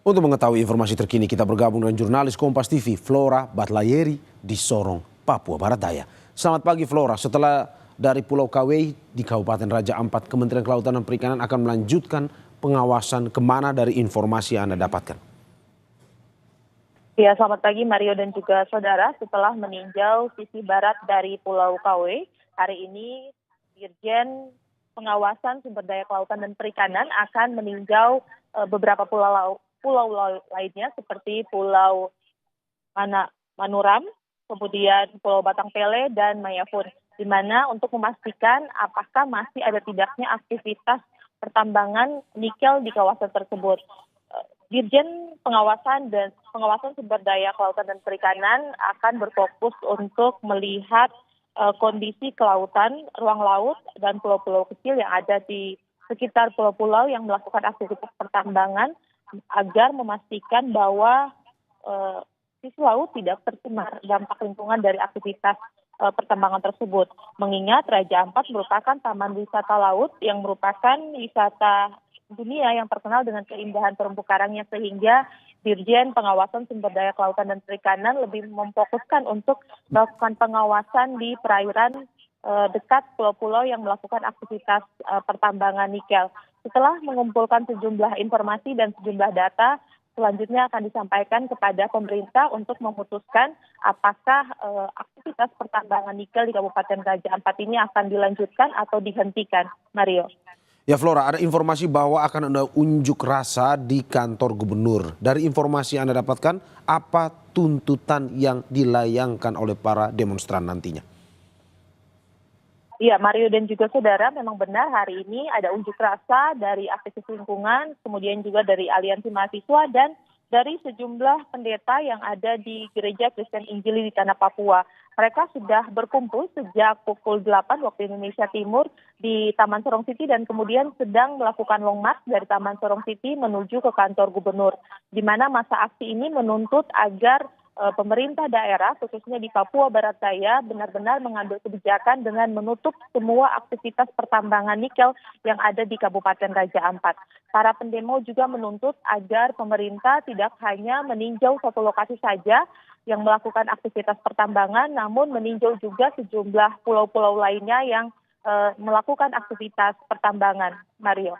Untuk mengetahui informasi terkini, kita bergabung dengan jurnalis Kompas TV, Flora Batlayeri di Sorong, Papua Barat Daya. Selamat pagi Flora, setelah dari Pulau Kawei di Kabupaten Raja Ampat, Kementerian Kelautan dan Perikanan akan melanjutkan pengawasan kemana dari informasi yang Anda dapatkan? Ya, selamat pagi Mario dan juga saudara. Setelah meninjau sisi barat dari Pulau Kawei, hari ini Dirjen Pengawasan Sumber Daya Kelautan dan Perikanan akan meninjau beberapa pulau lainnya seperti Pulau Manuram, kemudian Pulau Batang Pele dan Mayafun, di mana untuk memastikan apakah masih ada tidaknya aktivitas pertambangan nikel di kawasan tersebut. Dirjen Pengawasan Sumber Daya Kelautan dan Perikanan akan berfokus untuk melihat kondisi kelautan, ruang laut, dan pulau-pulau kecil yang ada di sekitar pulau-pulau yang melakukan aktivitas pertambangan agar memastikan bahwa sisi laut tidak tercemar dampak lingkungan dari aktivitas pertambangan tersebut. Mengingat Raja Ampat merupakan taman wisata laut yang merupakan wisata dunia yang terkenal dengan keindahan terumbu karangnya, sehingga Dirjen Pengawasan Sumber Daya Kelautan dan Perikanan lebih memfokuskan untuk melakukan pengawasan di perairan dekat pulau-pulau yang melakukan aktivitas pertambangan nikel. Setelah mengumpulkan sejumlah informasi dan sejumlah data, selanjutnya akan disampaikan kepada pemerintah untuk memutuskan apakah aktivitas pertambangan nikel di Kabupaten Raja Ampat ini akan dilanjutkan atau dihentikan. Mario. Ya Flora, ada informasi bahwa akan ada unjuk rasa di kantor gubernur. Dari informasi yang Anda dapatkan, apa tuntutan yang dilayangkan oleh para demonstran nantinya? Ya, Mario dan juga saudara, memang benar hari ini ada unjuk rasa dari aktivis lingkungan, kemudian juga dari aliansi mahasiswa dan dari sejumlah pendeta yang ada di Gereja Kristen Injili di Tanah Papua. Mereka sudah berkumpul sejak pukul 8 waktu Indonesia Timur di Taman Sorong City dan kemudian sedang melakukan long march dari Taman Sorong City menuju ke kantor gubernur, di mana masa aksi ini menuntut agar pemerintah daerah, khususnya di Papua Barat Daya, benar-benar mengambil kebijakan dengan menutup semua aktivitas pertambangan nikel yang ada di Kabupaten Raja Ampat. Para pendemo juga menuntut agar pemerintah tidak hanya meninjau satu lokasi saja yang melakukan aktivitas pertambangan, namun meninjau juga sejumlah pulau-pulau lainnya yang melakukan aktivitas pertambangan. Mario.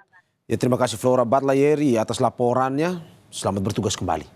Ya, terima kasih Flora Batlayeri atas laporannya. Selamat bertugas kembali.